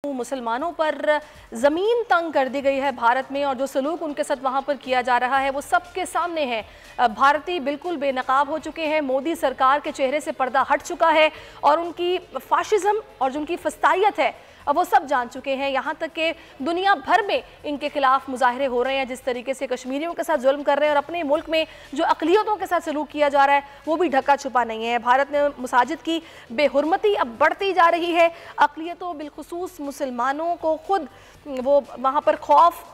मुसलमानों पर ज़मीन तंग कर दी गई है भारत में, और जो सलूक उनके साथ वहाँ पर किया जा रहा है वो सबके सामने है। भारतीय बिल्कुल बेनकाब हो चुके हैं, मोदी सरकार के चेहरे से पर्दा हट चुका है और उनकी फाशिज़म और जो उनकी फस्तायत है अब वो सब जान चुके हैं। यहाँ तक कि दुनिया भर में इनके खिलाफ मुजाहरे हो रहे हैं। जिस तरीके से कश्मीरियों के साथ जुल्म कर रहे हैं और अपने मुल्क में जो अक़लियतों के साथ सलूक किया जा रहा है वो भी ढका छुपा नहीं है। भारत में मसाजिद की बेहुरमती अब बढ़ती जा रही है। अक़लियतों बिलखुसूस मुसलमानों को खुद वो वहाँ पर खौफ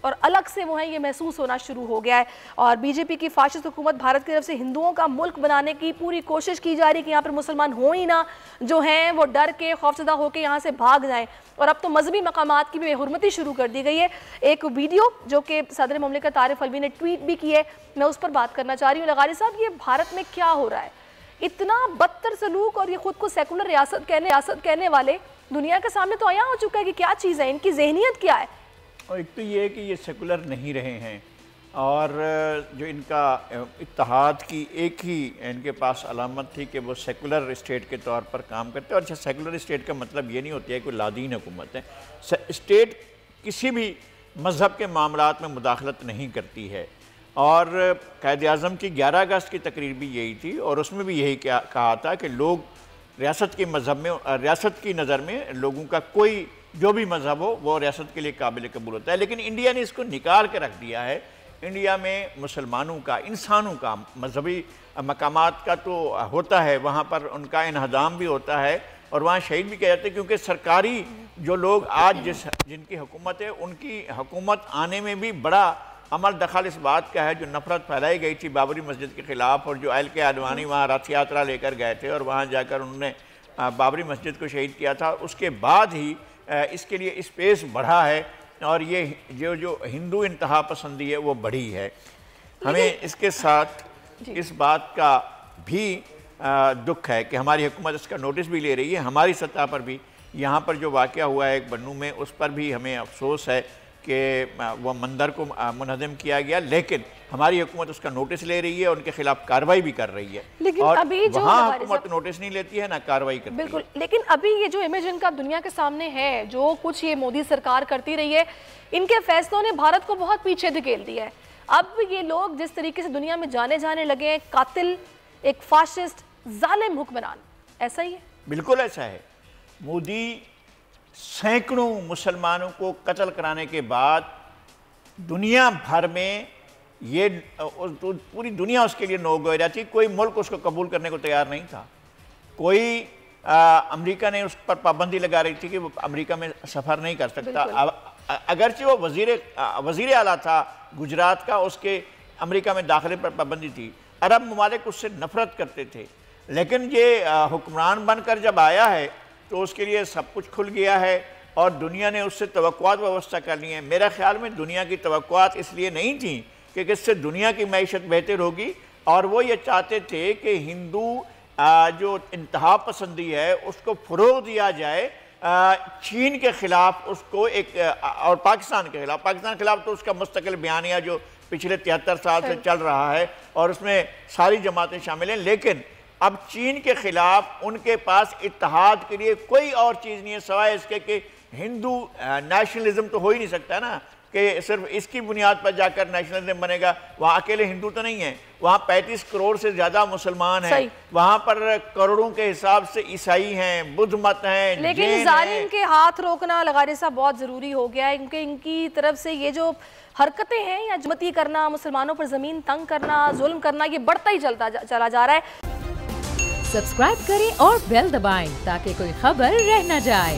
और अलग से वो है ये महसूस होना शुरू हो गया है। और बीजेपी की फाशिस्ट हुकूमत भारत की तरफ से हिंदुओं का मुल्क बनाने की पूरी कोशिश की जा रही है कि यहाँ पर मुसलमान हो ही ना, जो हैं वो डर के खौफजदा होकर यहाँ से भाग जाएं। और अब तो मजहबी मकामात की भी बेहुरमती शुरू कर दी गई है। एक वीडियो जो कि सदर मुमलिकत आरिफ अलवी ने ट्वीट भी की है, मैं उस पर बात करना चाह रही हूँ। लगारी साहब, ये भारत में क्या हो रहा है? इतना बदतर सलूक, और ये खुद को सेकुलर रियासत कहने वाले दुनिया के सामने तो आया हो चुका है कि क्या चीज़ है, इनकी जहनीत क्या है। और एक तो ये है कि ये सेकुलर नहीं रहे हैं, और जो इनका इत्तेहाद की एक ही इनके पास अलामत थी कि वो सेकुलर स्टेट के तौर पर काम करते हैं। और सेकुलर स्टेट का मतलब ये नहीं होता है कि लादीन हुकूमत है। स्टेट किसी भी मज़हब के मामलात में मुदाखलत नहीं करती है। और कायद-ए-आज़म की 11 अगस्त की तकरीर भी यही थी, और उसमें भी यही कहा था कि लोग रियासत के मज़हब में, रियासत की नज़र में लोगों का कोई जो भी मज़हब हो वो रियासत के लिए काबिल कबूल होता है। लेकिन इंडिया ने इसको निकाल के रख दिया है। इंडिया में मुसलमानों का, इंसानों का, मजहबी मकामात का तो होता है, वहाँ पर उनका इन्हदाम भी होता है और वहाँ शहीद भी किया जाता है। क्योंकि सरकारी जो लोग आज जिनकी हुकूमत है, उनकी हुकूमत आने में भी बड़ा अमल दखल इस बात का है। जो नफरत फैलाई गई थी बाबरी मस्जिद के ख़िलाफ़, और जो अहल के आडवाणी वहाँ रथ यात्रा लेकर गए थे और वहाँ जाकर उन्होंने बाबरी मस्जिद को शहीद किया था, उसके बाद ही इसके लिए स्पेस बढ़ा है। और ये जो हिंदू इंतहा पसंदी है वो बढ़ी है। हमें इसके साथ इस बात का भी दुख है कि हमारी हुकूमत इसका नोटिस भी ले रही है। हमारी सतह पर भी यहाँ पर जो वाक़या हुआ है एक बन्नू में, उस पर भी हमें अफसोस है कि वह मंदिर को मुनहदम किया गया, लेकिन हमारी हुकूमत उसका नोटिस ले रही है, उनके खिलाफ कार्रवाई भी कर रही है। लेकिन और अभी जो वहाँ हुकूमत नोटिस नहीं लेती है ना कार्रवाई करती है। बिल्कुल, लेकिन अभी ये जो इमेज इनका दुनिया के सामने है, जो कुछ ये मोदी सरकार करती रही है, इनके फैसलों ने भारत को बहुत पीछे धकेल दिया है। अब ये लोग जिस तरीके से दुनिया में जाने लगे हैं, कातिल, एक फाशिस्ट, जालिम हुक्मरान, ऐसा ही है। बिल्कुल ऐसा है। मोदी सैकड़ों मुसलमानों को कत्ल कराने के बाद दुनिया भर में ये पूरी दुनिया उसके लिए नो गो थी। कोई मुल्क उसको कबूल करने को तैयार नहीं था। कोई अमेरिका ने उस पर पाबंदी लगा रही थी कि वो अमेरिका में सफ़र नहीं कर सकता। अगरचे वो वज़ीर आला था गुजरात का, उसके अमेरिका में दाखिले पर पाबंदी थी। अरब ममालिक उससे नफ़रत करते थे। लेकिन ये हुक्मरान बनकर जब आया है तो उसके लिए सब कुछ खुल गया है और दुनिया ने उससे तवक्कुआत व्यवस्था कर ली है। मेरा ख्याल में दुनिया की तवक्कुआत इसलिए नहीं थी कि इससे दुनिया की मैशत बेहतर होगी, और वो ये चाहते थे कि हिंदू जो इंतहा पसंदी है उसको फ़रोग़ दिया जाए, चीन के ख़िलाफ़ उसको एक, और पाकिस्तान के ख़िलाफ़ तो उसका मुस्तकिल बयानिया जो पिछले 73 साल से चल रहा है और उसमें सारी जमातें शामिल हैं। लेकिन अब चीन के ख़िलाफ़ उनके पास इत्तेहाद के लिए कोई और चीज़ नहीं है सिवाय इसके कि हिंदू नेशनलिज्म तो हो ही नहीं सकता ना, कि सिर्फ इसकी बुनियाद पर जाकर नेशनलिज्म बनेगा। वहाँ अकेले हिंदू तो नहीं है, वहाँ 35 करोड़ से ज़्यादा मुसलमान हैं, वहाँ पर करोड़ों के हिसाब से ईसाई हैं, बुद्ध मत हैं। लेकिन जालिम के हाथ रोकना लगारी साहब बहुत ज़रूरी हो गया है, क्योंकि इनकी तरफ से ये जो हरकतें हैं या जमती करना, मुसलमानों पर ज़मीन तंग करना, जुल्म करना, ये बढ़ता ही चला जा रहा है। सब्सक्राइब करें और बेल दबाएं ताकि कोई खबर रह न जाए।